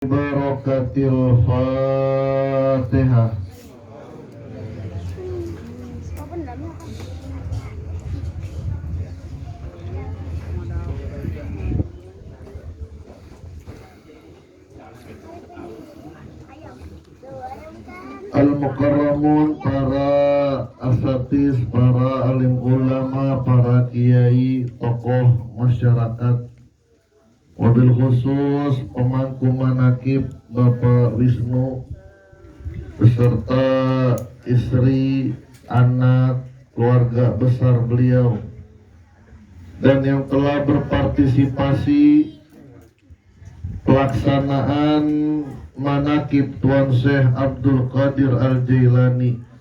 Barakatil Fatihah. Al-Mukarramun, para asatis, para alim ulama, para kiai, tokoh masyarakat, wabil khusus pemangku manakib Bapak Wisnu beserta istri, anak, keluarga besar beliau, dan yang telah berpartisipasi pelaksanaan manakib Tuan Syekh Abdul Qadir Al-Jailani.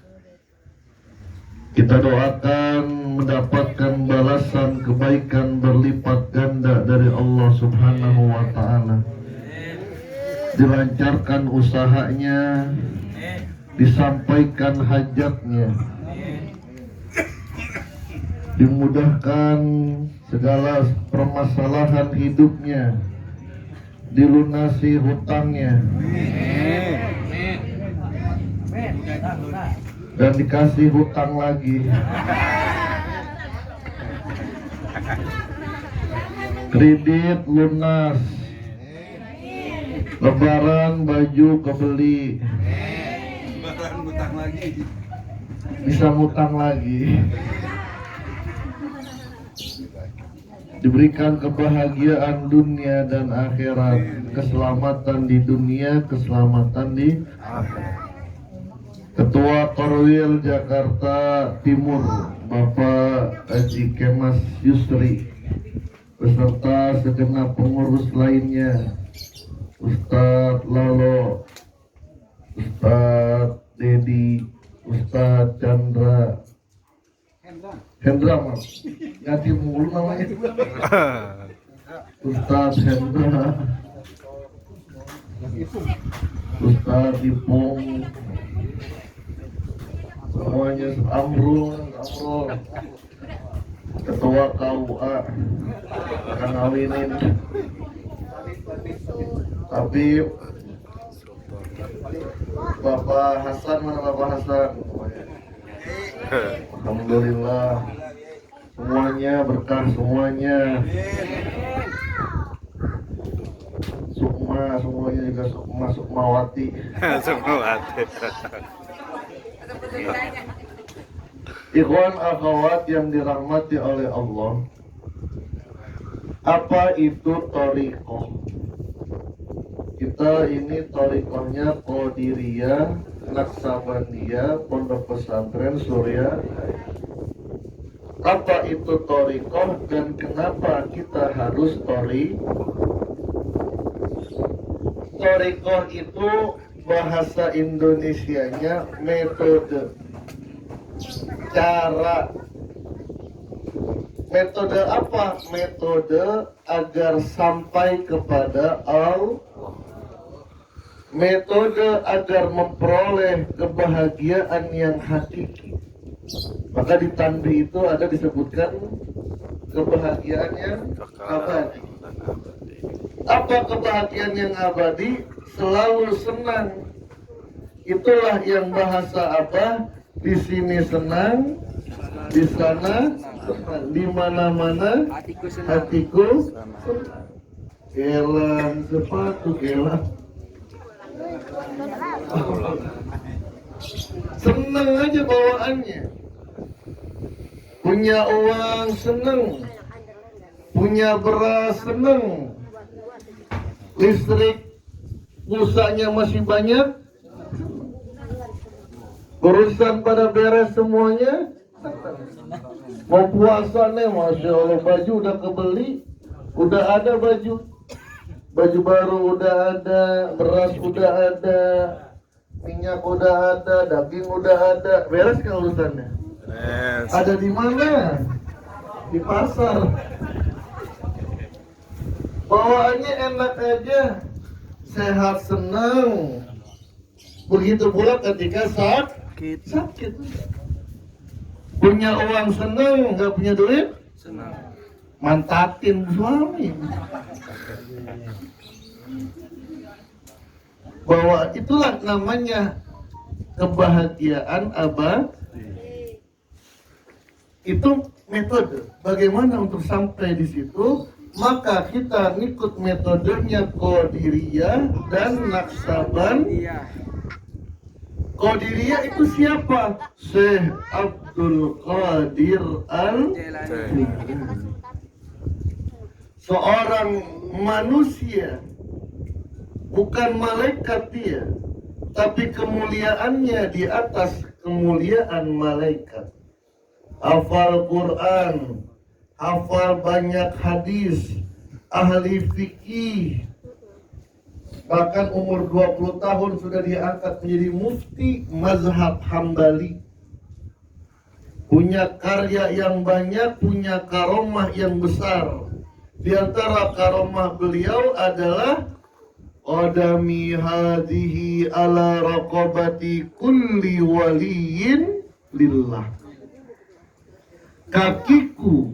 Kita doakan mendapatkan balasan kebaikan berlipat ganda dari Allah Subhanahu wa Ta'ala. Dilancarkan usahanya, disampaikan hajatnya, dimudahkan segala permasalahan hidupnya, dilunasi hutangnya, dan dikasih hutang lagi. Kredit lunas, lebaran baju kebeli, lebaran ngutang lagi, bisa ngutang lagi. Diberikan kebahagiaan dunia dan akhirat, keselamatan di dunia, keselamatan di akhirat. Ketua Korwil Jakarta Timur Bapak Haji Kemas Yusri beserta segenap pengurus lainnya, Ustadz Lalo, Ustadz Dedi, Ustadz Chandra, Hendra mas, ganti mulu namanya. Ustadz Hendra, Ustadz Ipung, semuanya Amrul, Ketua KUA, akan ngawinin, tapi Bapak Hasan, mana Bapak Hasan? Alhamdulillah, semuanya berkah, semuanya Sukma, semuanya juga Sukmawati. Sukmawati. Ikhwan akhwat yang dirahmati oleh Allah, apa itu thariqah? Kita ini thariqahnya Qadiriyah, Naksabandiyah, Pondok Pesantren Surya. Apa itu thariqah dan kenapa kita harus thariqah? Thariqah itu bahasa Indonesianya metode, cara. Metode apa? Metode agar sampai kepada Allah. Metode agar memperoleh kebahagiaan yang hakiki. Maka di tanbih itu ada disebutkan kebahagiaan yang abadi. Apa kebahagiaan yang abadi? Selalu senang. Itulah yang bahasa apa? Di sini senang, di sana senang, di mana-mana hatiku senang. Gelang sepatu gelang. Senang aja bawaannya. Punya uang senang, punya beras senang, listrik pulsanya masih banyak, urusan pada beres semuanya. Mau puasa nih, Masya Allah, baju udah kebeli, udah ada baju baru udah ada, beras udah ada, minyak udah ada, daging udah ada. Beres kan urusannya? Yes. Ada di mana? Di pasar. Bawaannya enak aja, sehat, senang. Begitu pula ketika sakit. Punya uang senang, nggak punya duit Senang. mantatin suami. bahwa itulah namanya kebahagiaan abadi. Itu metode. Bagaimana untuk sampai di situ? Maka kita ngikut metodenya Qadiriyah dan Naqsabandiyah. Qadiriyah itu siapa? Syekh Abdul Qadir Al-Jailani. Seorang manusia, bukan malaikat dia, tapi kemuliaannya di atas kemuliaan malaikat. Hafal Quran, hafal banyak hadis, ahli fikih. Bahkan umur 20 tahun sudah diangkat menjadi mufti mazhab Hambali. Punya karya yang banyak, punya karomah yang besar. Di antara karomah beliau adalah qadami hadhihi ala raqabati kulli waliyin lillah. Kakiku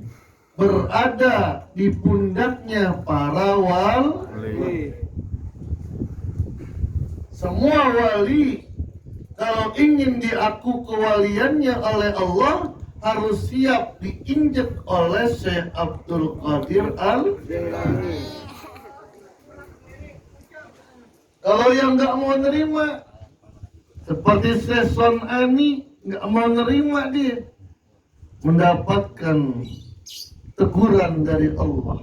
berada di pundaknya para wali. Semua wali kalau ingin diaku kewaliannya oleh Allah harus siap diinjek oleh Syekh Abdul Qadir Al-Jailani. Kalau yang nggak mau nerima, seperti Syekh Son'ani, nggak mau nerima, dia mendapatkan teguran dari Allah.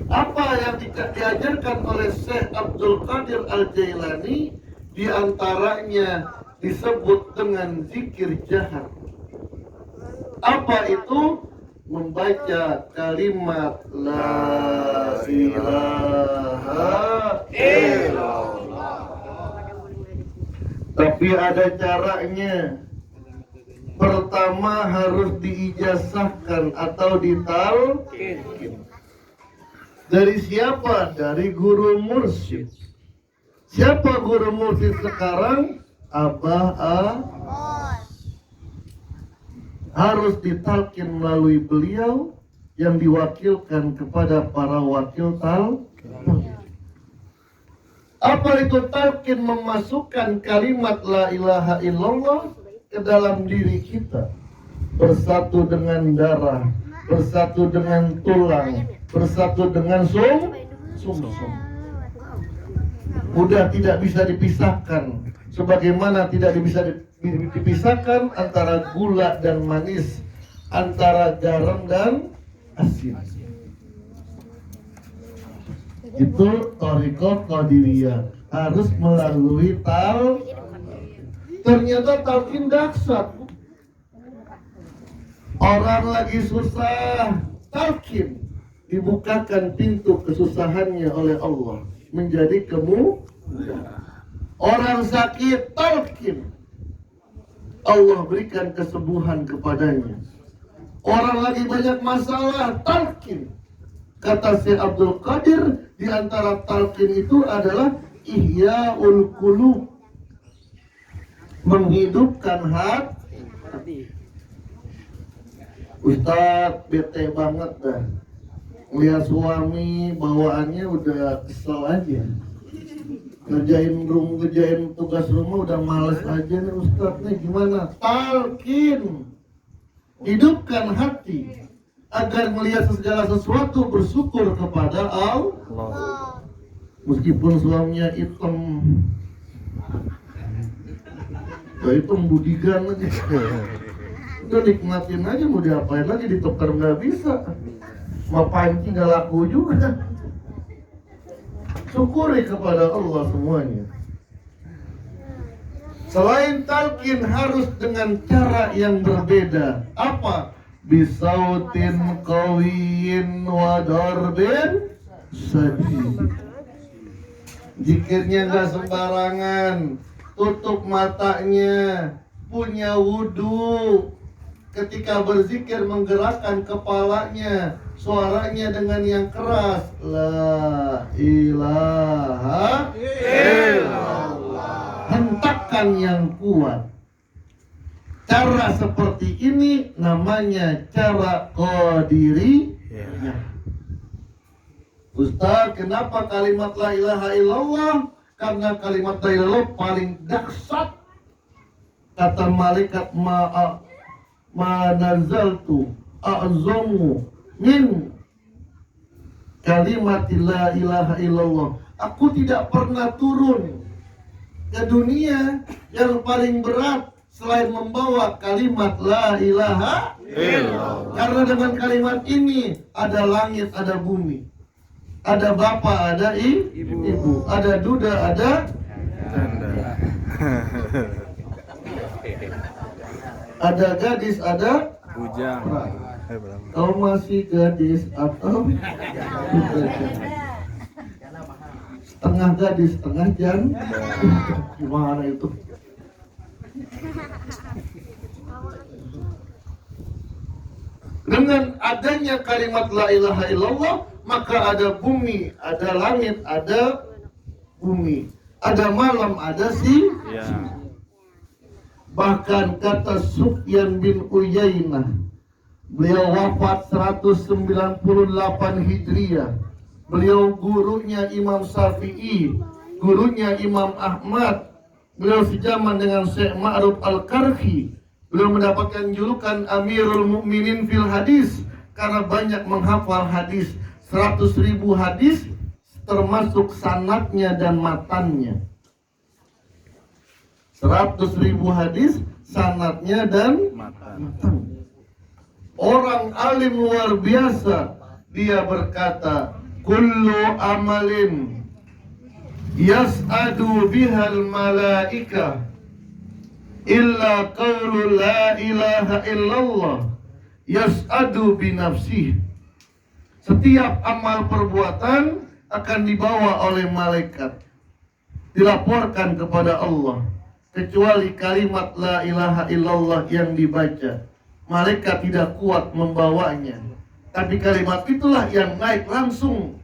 Apa yang diajarkan oleh Syekh Abdul Qadir Al-Jailani diantaranya disebut dengan zikir jahar. Apa itu? Membaca kalimat La ilaha illallah. Tapi ada caranya. Pertama harus diijazahkan atau ditalqin. Dari siapa? Dari guru mursyid. Siapa guru mursyid sekarang? Abah A. Harus ditalqin melalui beliau yang diwakilkan kepada para wakil talqin. Apa itu talqin? Memasukkan kalimat la ilaha illallah ke dalam diri kita, bersatu dengan darah, bersatu dengan tulang, bersatu dengan sumsum. Udah tidak bisa dipisahkan, sebagaimana tidak bisa dipisahkan antara gula dan manis, antara garam dan asin. Itu thariqah Qadiriyah, harus melalui ternyata talqin dahsyat. Orang lagi susah, talqin, dibukakan pintu kesusahannya oleh Allah menjadi kemudahan. Orang sakit, talqin, Allah berikan kesembuhan kepadanya. Orang lagi banyak masalah, talqin. Kata Syekh Abdul Qadir, di antara talqin itu adalah ihya'ul qulub, menghidupkan hati. Ustaz bete banget dah, lihat suami bawaannya udah kesel aja, ngerjain tugas rumah udah males aja nih Ustaz nih, gimana? Talqin, hidupkan hati agar melihat segala sesuatu bersyukur kepada Allah. Meskipun suaminya hitam, hitam budigan aja, udah nikmatin aja, mau diapain lagi, ditukar nggak bisa, mau pancing nggak laku juga. Syukuri kepada Allah semuanya. Selain talqin harus dengan cara yang berbeda. Apa? Bisautin qawiyin wa darbin sadid. Zikirnya nggak sembarangan, tutup matanya, punya wudu. Ketika berzikir menggerakkan kepalanya, suaranya dengan yang keras. La ilaha illallah. Hentakan yang kuat. Cara seperti ini namanya cara Qadiriyah. Ustaz, kenapa kalimat la ilaha illallah? Karena kalimat la ilaha illallah paling dahsyat. Kata malaikat ma nazaltu a'zamu min kalimat la ilaha illallah. Aku tidak pernah turun ke dunia yang paling berat selain membawa kalimat la ilaha illallah. Karena dengan kalimat ini ada langit, ada bumi, ada bapak, ada ibu, ada duda, ada ada gadis, ada Bujang. kau masih gadis atau setengah gadis, setengah janda? Gimana itu? Dengan adanya kalimat la ilaha illallah, maka ada bumi, ada langit, ada bumi, ada malam, ada Ya. Bahkan kata Sufyan bin Uyainah, beliau wafat 198 Hijriah. Beliau gurunya Imam Syafi'i, gurunya Imam Ahmad. Beliau sejaman dengan Syekh Ma'ruf Al-Karhi. Beliau mendapatkan julukan Amirul Mukminin fil Hadis karena banyak menghafal hadis. 100.000 hadis termasuk sanadnya dan matannya. 100.000 hadis sanadnya dan matan. Orang alim luar biasa. Dia berkata, kullu amalin yas'adu bihal malaika illa qawlu la ilaha illallah yas'adu binafsih. Setiap amal perbuatan akan dibawa oleh malaikat, dilaporkan kepada Allah, kecuali kalimat la ilaha illallah yang dibaca. Malaikat tidak kuat membawanya, tapi kalimat itulah yang naik langsung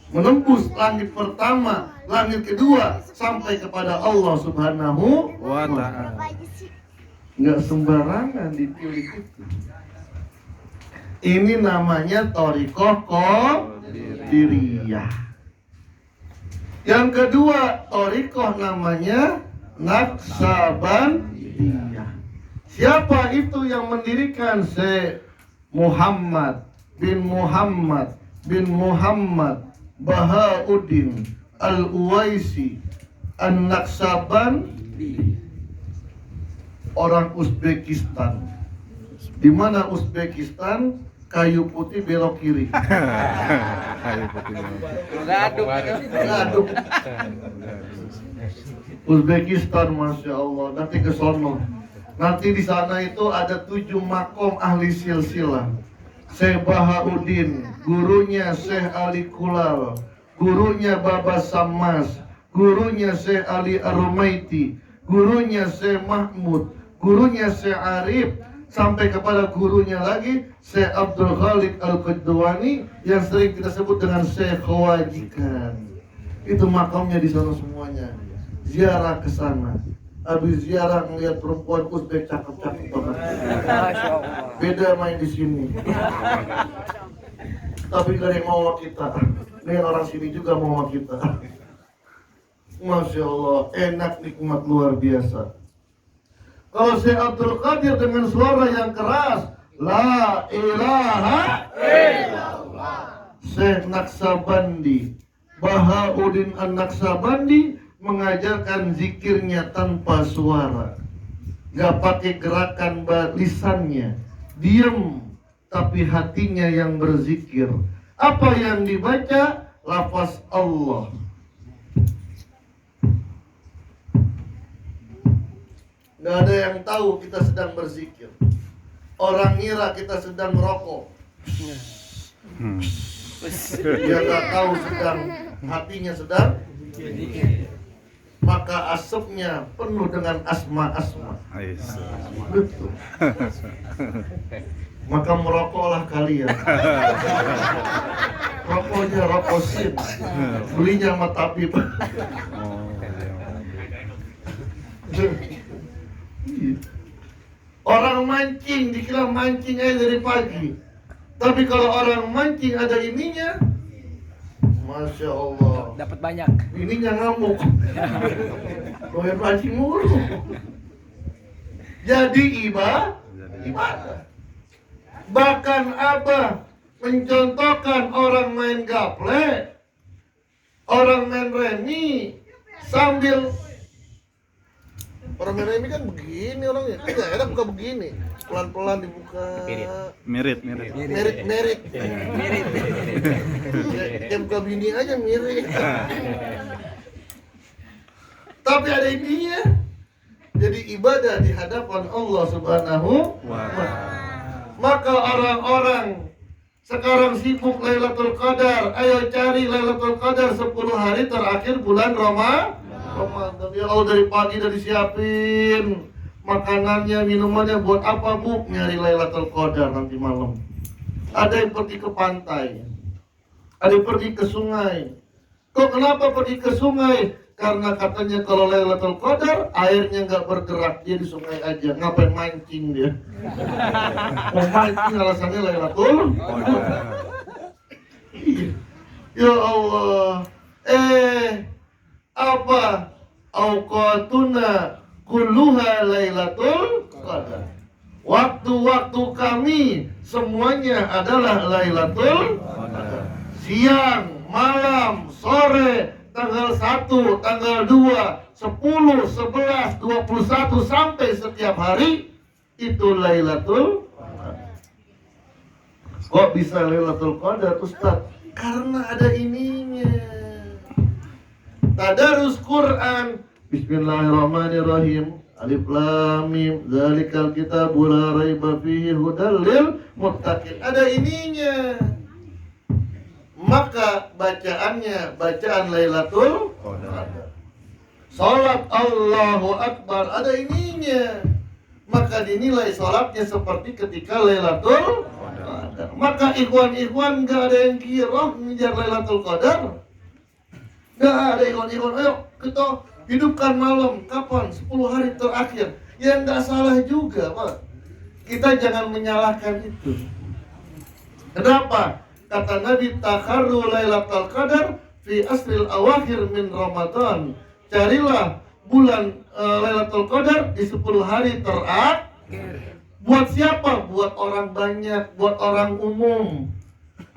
menembus langit pertama, langit kedua, sampai kepada Allah Subhanahu wa ta'ala. Nggak sembarangan dipilih itu. Ini namanya thariqah qadiriyah. Yang kedua, thariqah namanya Naqsabandiyah. Siapa itu yang mendirikan? Syekh Muhammad bin Bahauddin Al-Uwaisi An-Naqsabandi, orang Uzbekistan. Di mana Uzbekistan? Kayu putih belok kiri. Ngaduk. Uzbekistan, masya Allah. Nanti ke sono. Nanti di sana itu ada 7 makom ahli silsilah. Syekh Bahauddin, gurunya Syekh Ali Kulal, gurunya Baba Sammas, gurunya Syekh Ali Ar-Rumaiti, gurunya Syekh Mahmud, gurunya Syekh Arif, sampai kepada gurunya lagi Syekh Abdul Khaliq Al-Qadwani yang sering kita sebut dengan Syekh Khawajikan. Itu makamnya di sana semuanya. Ziarah ke sana. Habis ziarah ngeliat perempuan Uzbek cakep-cakep banget. Beda main di sini. Tapi gak ada yang mau sama kita. Dengan orang sini juga mau sama kita. Masya Allah, enak, nikmat luar biasa. Kalau Syekh Abdul Qadir dengan suara yang keras, la ilaha illallah. Syekh Naqsabandi, Bahauddin An-Naqsabandi mengajarkan zikirnya tanpa suara, gak pakai gerakan lisannya, diem tapi hatinya yang berzikir. Apa yang dibaca? Lafaz Allah. Gak ada yang tahu kita sedang berzikir. Orang ngira kita sedang merokok. Dia gak tahu hatinya sedang. Maka asapnya penuh dengan asma-asma. Betul. Maka merokoklah kalian. Rokoknya rokok sin. Belinya sama tabib. Orang mancing dikira mancing aja dari pagi. Tapi kalau orang mancing ada ininya, Masya Allah. Dapat banyak. Ininya ngamuk. Doyan pancing mulu. Jadi ibadah. Bahkan Abah mencontohkan orang main gaple, orang main remi sambil orang main remi kan begini orangnya, kan nggak enak buka begini, pelan-pelan dibuka. Mirip. Merit. Yang buka bini aja mirip. Tapi ada ininya. Jadi ibadah di hadapan Allah Subhanahu wa Ta'ala. Maka orang-orang sekarang sibuk Lailatul Qadar. Ayo cari Lailatul Qadar 10 hari terakhir bulan Ramadan. Ya Allah, dari pagi udah disiapin makanannya, minumannya. Buat apa Bu? Nyari Lailatul Qadar nanti malam. Ada yang pergi ke pantai, ada yang pergi ke sungai. Kok kenapa pergi ke sungai? Karena katanya kalau Lailatul Qadar airnya nggak bergerak, dia di sungai aja. Ngapain mancing dia? Mau mancing alasannya Lailatul Qadar. Ya Allah. Apa? Auqatuna kulluha Lailatul Qadar. Waktu-waktu kami semuanya adalah Lailatul Qadar. Siang, malam, sore, tanggal 1, tanggal 2, 10, 11, 21 sampai setiap hari itu Lailatul Qadar. Kok bisa Lailatul Qadar, Ustaz? Karena ada ininya. Tadarus Quran. Bismillahirrahmanirrahim. Alif Lam Mim. Dzalikal kitabu la raiba fihi hudal lil muttaqin. Ada ininya. Maka bacaannya bacaan Lailatul Qadar. Salat Allahu Akbar ada ininya. Maka dinilai salatnya seperti ketika Lailatul Qadar. Maka ikhwan-ikhwan gak ada yang kira mengejar Lailatul Qadar. Gak ada ikhwan-ikhwan. Ayo kita hidupkan malam. Kapan? 10 hari terakhir. Yang gak salah juga Pak. Kita jangan menyalahkan itu. Kenapa? Kata Nabi, takharru Lailatul Qadar fi asril awakhir min Ramadan. Carilah bulan Lailatul Qadar di 10 hari terakhir. Buat siapa? Buat orang banyak, buat orang umum.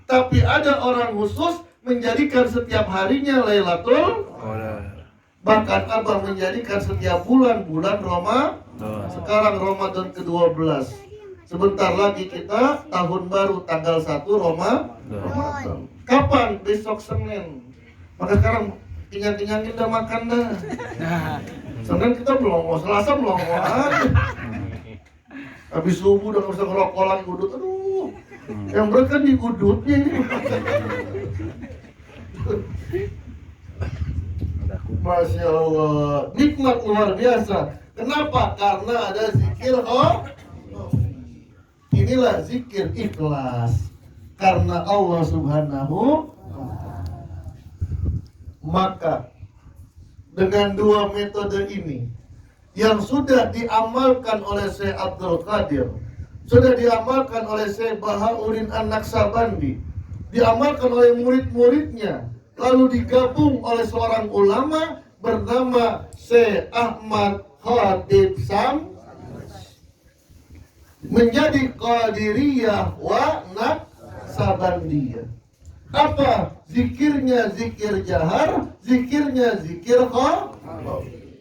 Tapi ada orang khusus menjadikan setiap harinya Lailatul Qadar. Bahkan Abah menjadikan setiap bulan Ramadan. Sekarang Ramadan ke-12. Sebentar lagi kita tahun baru tanggal 1 Ramadan. Kapan? Besok Senin. Maka sekarang kenyang-kenyangin udah makan dah. Senin kita melongo, Selasa melongo aja. Habis subuh udah gak usah ngerokok lagi, udut. Aduh, yang berat kan di udutnya ini. Masya Allah, nikmat luar biasa. Kenapa? Karena ada zikir Inilah zikir ikhlas karena Allah Subhanahu. Maka dengan dua metode ini yang sudah diamalkan oleh Syekh Abdul Qadir, sudah diamalkan oleh Syekh Bahauddin An-Naqsabandi, diamalkan oleh murid-muridnya, lalu digabung oleh seorang ulama bernama Syekh Ahmad Khatib Sam, menjadi Qadiriyah wa Naqsabandiyah. Apa? Zikirnya zikir jahar, zikirnya zikir khafi.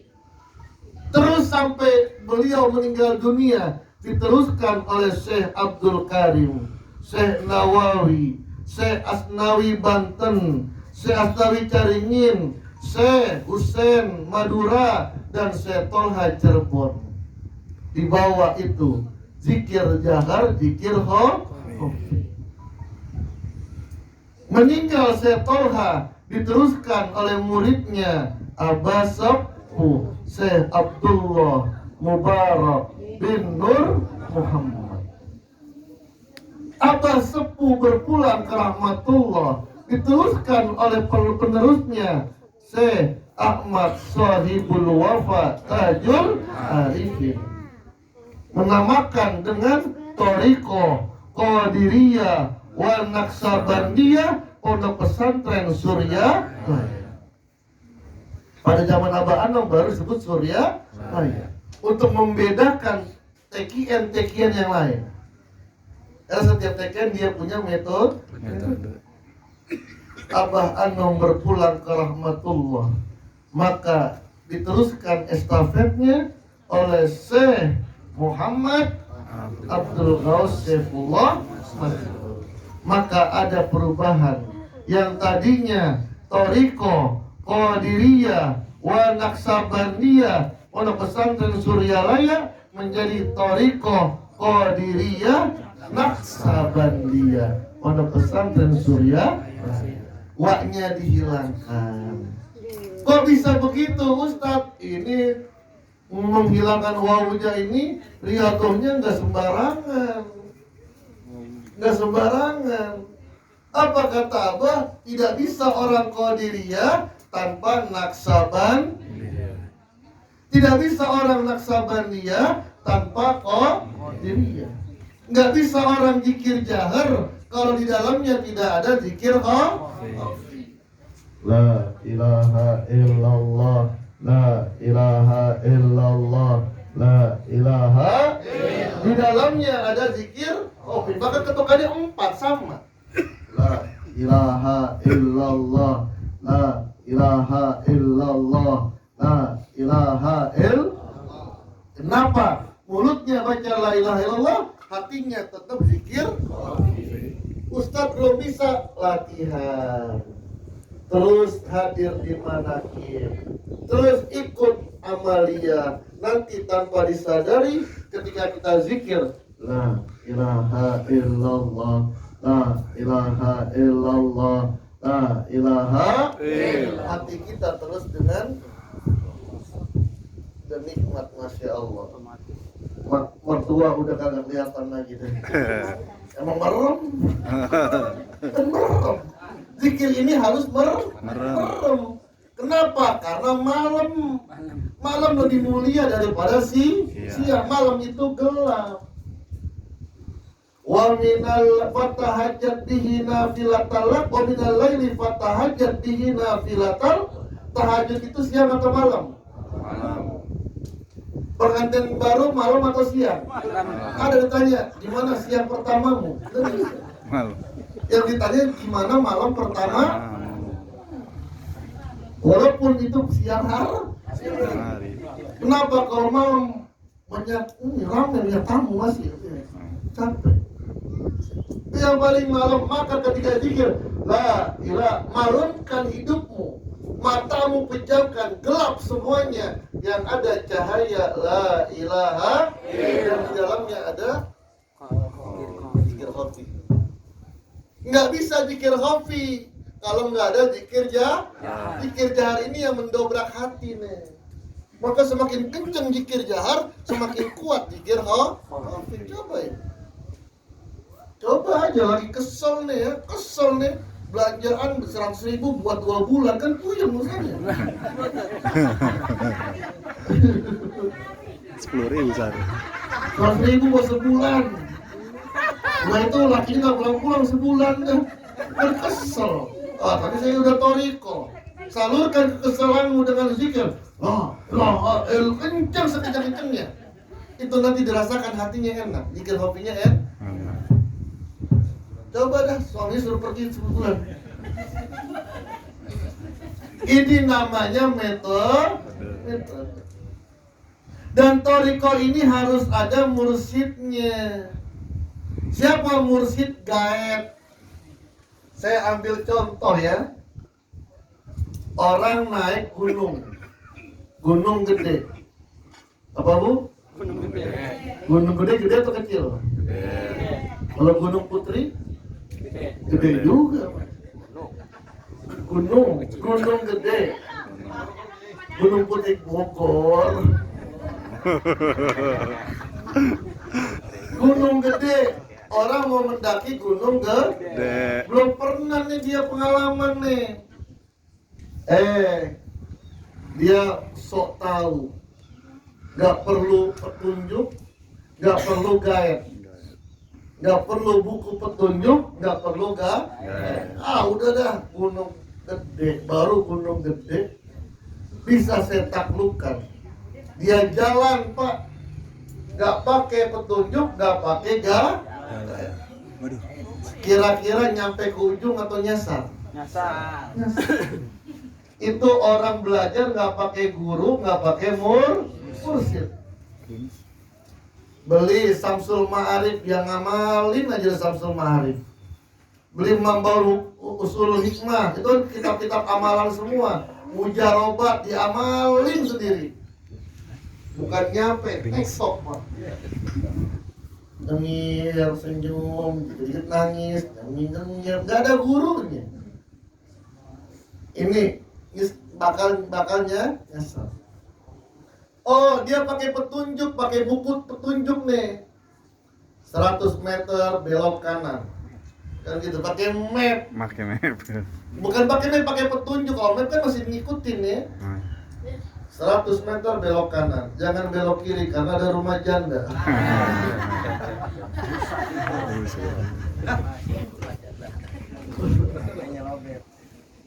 Terus sampai beliau meninggal dunia, diteruskan oleh Syekh Abdul Karim, Syekh Nawawi, Syekh Asnawi Banten, Syekh Asnawi Caringin, Syekh Husain Madura, dan Syekh Tolha Cirebon. Di bawah itu zikir jahar, zikir khafi. Meninggal Syekh Tolha, diteruskan oleh muridnya Abah Sepuh Syekh Abdullah Mubarak bin Nur Muhammad. Abah Sepuh berpulang ke rahmatullah, diteruskan oleh penerusnya Syekh Ahmad Sahibul Wafa Tajul Arifin, menamakan dengan Thariqah Qadiriyah wa Naqsabandiyah Pondok Pesantren Surya Laya. Pada zaman Abah Anom baru disebut Surya Laya. Untuk membedakan TKN yang lain. Karena setiap TKN dia punya metode. Abah Anom berpulang ke rahmatullah, maka diteruskan estafetnya oleh Syekh Muhammad Abdul Ghaus Saifullah Mas'ud. Maka ada perubahan yang tadinya Thariqah, Qadiriyah, wa Naqsabandiyah, Pondok Pesantren Surya Laya menjadi Thariqah, Qadiriyah, Naqsabandiyah, Pondok Pesantren Surya Laya. Wa-nya dihilangkan. Kok bisa begitu Ustadz? Ini menghilangkan wawuja ini riyadhahnya nggak sembarangan. Nggak sembarangan. Apa kata Abah? Tidak bisa orang Qadiriyah tanpa Naqsaban. Tidak bisa orang Naqsabandiyah tanpa Qadiriyah. Nggak bisa orang zikir jahar kalau di dalamnya tidak ada zikir khafi. La ilaha illallah, la ilaha illallah, la ilaha illallah. Di dalamnya ada zikir khafi. Maka ketukannya 4 sama. La ilaha illallah, la ilaha illallah, la ilaha illallah. Kenapa? Mulutnya baca la ilaha illallah, hatinya tetap zikir. Ustadz belum bisa latihan, terus hadir di manakib, terus ikut amalia. Nanti tanpa disadari ketika kita zikir la ilaha illallah, la ilaha illallah, la ilaha illallah, hati kita terus dengan nikmat, masya Allah. Mertua udah kagak kelihatan lagi deh. Emang merem. Merem. Zikir ini harus merem. Kenapa? Karena malam lebih mulia daripada siang. Malam itu gelap. Wa minal fatahajat bihi nafilatal wa minal laili fatahajat bihi nafilatal. Tahajud itu siang atau malam? Malam. Pengantin baru malam atau siang? Ada ditanya, gimana siang pertamamu? Malam. Yang ditanya gimana malam pertama? Walaupun itu siang hari. Kenapa kalau malam banyak ramai lihat tamu masih capek? Yang paling malam, maka ketika zikir la ilaha, malumkan hidupmu, matamu pejamkan, gelap semuanya, yang ada cahaya la ilaha, dan di dalamnya ada zikir khafi. Nggak bisa zikir khafi kalau nggak ada zikir jahar. Zikir jahar ini yang mendobrak hati nih. Maka semakin kenceng zikir jahar, semakin kuat zikir khafi. Coba aja, lagi kesel nih, belanjaan 100.000 buat 2 bulan, kan puyeng usahanya. 10.000 sehari. 100.000 buat sebulan. Nah itu lakinya nggak pulang-pulang sebulan kan kesel. Tadi saya udah Thariqah. Salurkan kekesalanmu dengan zikir. Kencang sekencang-kencangnya. Itu nanti dirasakan hatinya enak, zikir hobinya enak. Coba dah, suami suruh pergi sebulan. Ini namanya metode. Dan Thariqah ini harus ada mursyidnya. Siapa mursyid gaib? Saya ambil contoh ya. Orang naik gunung gede. Apa Bu? Gunung gede atau kecil? Kalau Gunung Putri? Gede juga. Gunung gede. Gunung Putri Bogor. Gunung gede. Orang mau mendaki gunung gede. Belum pernah nih dia pengalaman nih. Dia sok tahu. Gak perlu petunjuk, gak perlu gaib. nggak perlu buku petunjuk, nggak perlu udah dah gunung gede, baru gunung gede bisa saya taklukkan. Dia jalan Pak, nggak pakai petunjuk, nggak pakai kira-kira nyampe ke ujung atau nyasar? Nyasar. Itu orang belajar nggak pakai guru, nggak pakai mursyid. Beli Samsul Ma'arif, yang ngamalin aja Samsul Ma'arif. Beli Mambaul Usul Hikmah, itu kitab-kitab amalan semua. Mujarobat diamalin sendiri. Bukan nyampe, tektok Pak. Nyengir, senyum, dikit-dikit nangis, nyengir, gak ada gurunya. Ini bakalnya nyasar. Oh, dia pakai petunjuk, pakai buku petunjuk nih. 100 meter belok kanan. Kan gitu, pakai map. Pakai map. Bukan pakai map, pakai petunjuk. Kalau map kan masih ngikutin ya. 100 meter belok kanan. Jangan belok kiri karena ada rumah janda.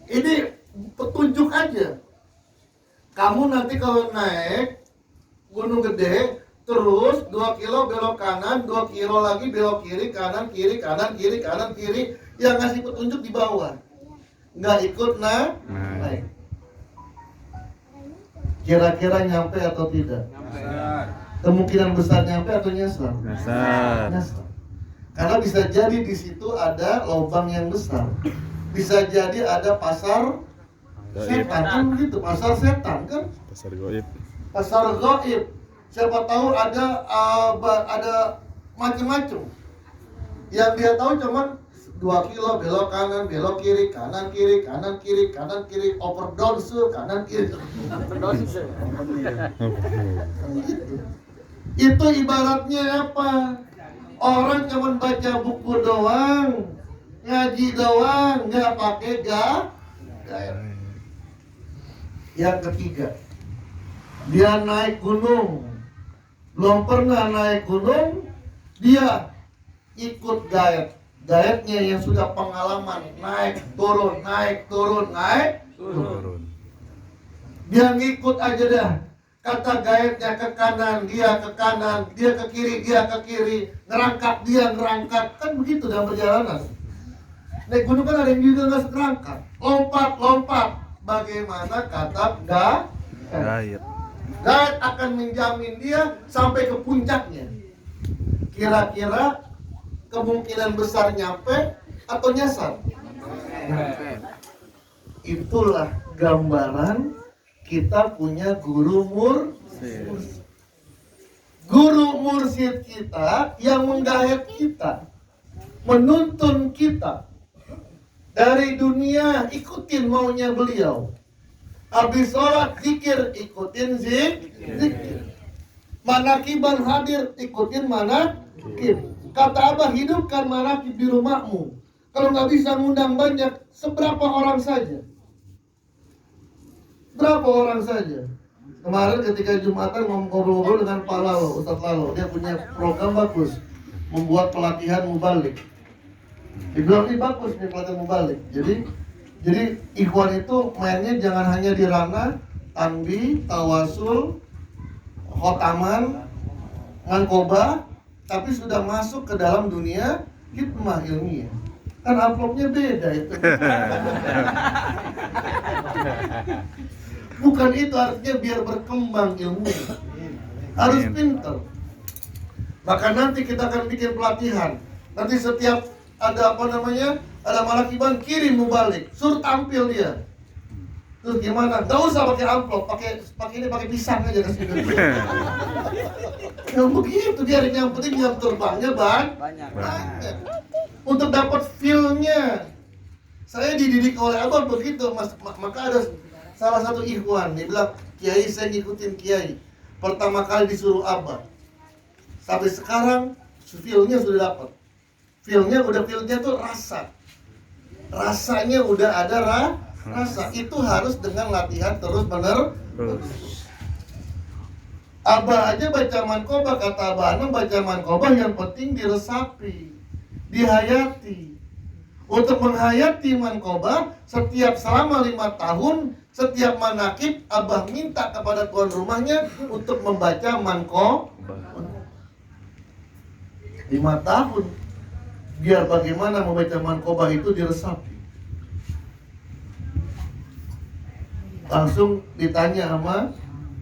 Ini petunjuk aja. Kamu nanti kalau naik Gunung Gede, terus 2 kilo belok kanan, 2 kilo lagi belok kiri, kanan, kiri, kanan, kiri, kanan, kiri. Yang ngasih petunjuk di bawah. Nggak ikut naik. Kira-kira nyampe atau tidak? Kemungkinan besar nyampe atau nyasar? Nyasar. Karena bisa jadi di situ ada lubang yang besar. Bisa jadi ada pasar setan kan begitu, pasar setan kan? Pasar goib. Pasar gaib. Siapa tahu ada macam-macam. Yang dia tahu cuman 2 kilo belok kanan, belok kiri, kanan kiri, kanan kiri, kanan kiri, overdose, kanan kiri. Itu ibaratnya apa? Orang cuman baca buku doang, ngaji doang, nggak pakai gaib. Yang ketiga, dia naik gunung, belum pernah naik gunung, dia ikut gaib. Gaibnya yang sudah pengalaman naik turun, naik turun, naik turun. Dia ngikut aja dah. Kata gaibnya ke kanan, dia ke kanan, dia ke kiri, dia ke kiri, ngerangkak, dia ngerangkak. Kan begitu dalam perjalanan. Naik gunung kan ada yang juga nggak ngerangkak, lompat. Bagaimana kata gaib? Gaib akan menjamin dia sampai ke puncaknya. Kira-kira kemungkinan besar nyampe atau nyasar? Itulah gambaran kita punya guru mursyid. Guru mursyid kita yang menggait kita, menuntun kita. Dari dunia ikutin maunya beliau. Habis sholat zikir ikutin zikir. Manakiban hadir ikutin manakib. Kata Abah, hidupkan manakib di rumahmu. Kalau nggak bisa ngundang banyak, seberapa orang saja? Berapa orang saja? Kemarin ketika Jumatan ngobrol-ngobrol dengan Pak Lalo, Ustadz Lalo, dia punya program bagus, membuat pelatihan mubalik. Dibilang ini bagus nih pelatihan mubalik. Jadi ikhwan itu mainnya jangan hanya di ranah tanbih, tawasul, khotaman, ngankoba, tapi sudah masuk ke dalam dunia hikmah ilmiah. Kan amplopnya beda itu. Bukan itu artinya biar berkembang ilmu. Harus pintar. Maka nanti kita akan bikin pelatihan. Nanti setiap ada ada malakiban kirim mubalik, suruh tampil dia. Terus gimana? Gak usah pakai amplop, pakai pisang aja kasih dia. Yang begitu dia, yang penting jam terbangnya banyak. Untuk dapat feel-nya. Saya dididik oleh Abah begitu, Mas. Maka ada salah satu ikhwan, dia bilang, Kiai saya ngikutin Kiai. Pertama kali disuruh Abah. Sampai sekarang feel-nya sudah dapat. Feel-nya tuh rasa. Rasanya udah ada rasa. Itu harus dengan latihan terus-menerus. Abah aja baca manqobah, kata Abah Anam baca manqobah yang penting diresapi. dihayati. Untuk menghayati manqobah, setiap selama 5 tahun, setiap manakib Abah minta kepada tuan rumahnya untuk membaca manqobah. 5 tahun. Biar bagaimana membaca manqobah itu diresapi. Langsung ditanya sama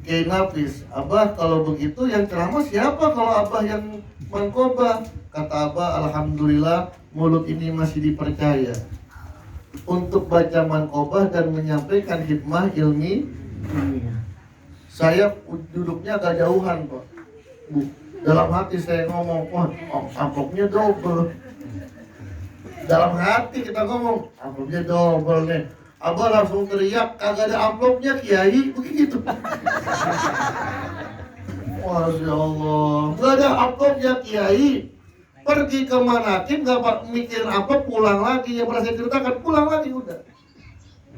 Kiai Nafis, Abah kalau begitu yang ceramah siapa kalau Abah yang manqobah? Kata Abah, alhamdulillah mulut ini masih dipercaya untuk baca manqobah dan menyampaikan hikmah ilmiah. Saya duduknya agak jauhan Pak, Bu. Dalam hati saya ngomong, wah amplopnya double. Dalam hati kita ngomong, amplopnya double nih. Abah langsung teriak, kagak ada amplopnya Kiai, begitu. Masya Allah, gak ada amplopnya Kiai. Pergi ke Manakib, gak mikirin apa, pulang lagi. Yang pernah saya ceritakan, pulang lagi udah.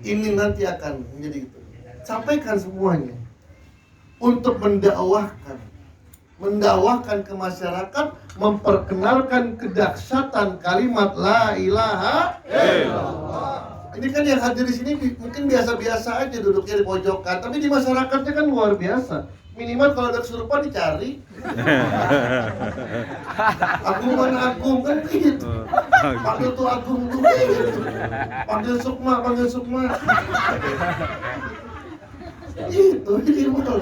Ini nanti akan menjadi itu. Sampaikan semuanya. Untuk mendakwahkan ke masyarakat, memperkenalkan kedahsyatan kalimat La ilaha illallah. Ini kan yang hadir di sini mungkin biasa-biasa aja duduknya di pojokan, tapi di masyarakatnya kan luar biasa. Minimal kalau ada kesurupan dicari. Agung mana Agung kan gitu. Panggil tuh Agung tuh gitu. Panggil Sukma. Gitu minimal.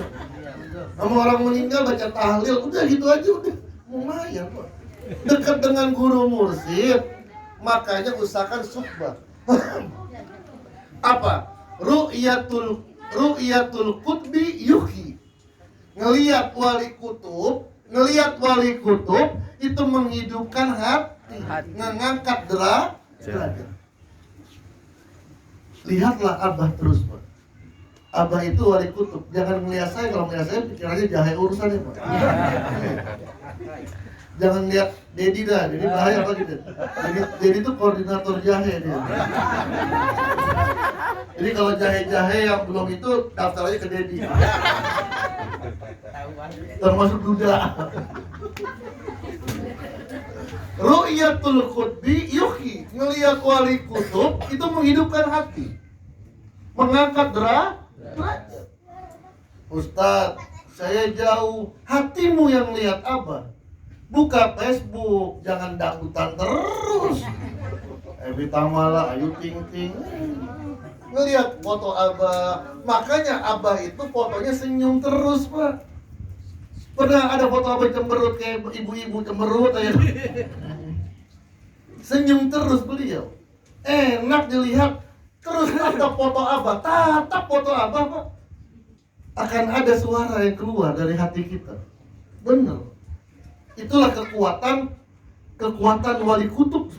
Sama orang meninggal baca tahlil, udah gitu aja udah. Lumayan Pak. Dekat dengan guru mursyid, makanya usahakan suhbah. Apa? Ru'yatul qutbi yuhi. Ngelihat wali kutub itu menghidupkan hati, mengangkat derajat. Lihatlah Abah terus Pak. Abah itu wali kutub. Jangan melihat saya, kalau melihat saya pikirannya jahe urusannya Pak. Jangan lihat Dedi dah, Dedi bahaya apa gitu. Dedi itu koordinator jahe dia. Jadi kalau jahe-jahe yang belum itu daftar aja ke Dedi. Termasuk duda. Ru'yatul qutbi yuhi. Ngelihat wali kutub itu menghidupkan hati, mengangkat derajat. Ustaz, saya jauh. Hatimu yang lihat Abah. Buka Facebook, jangan dangdutan terus. Every tamala, ayu ting ting. Ngelihat foto Abah, makanya Abah itu fotonya senyum terus Pak. Pernah ada foto Abah cemberut kayak ibu-ibu cemberut aja. Senyum terus beliau. Enak dilihat. Terus tatap foto Abah, Pak. Akan ada suara yang keluar dari hati kita. Benar. Itulah kekuatan wali kutub.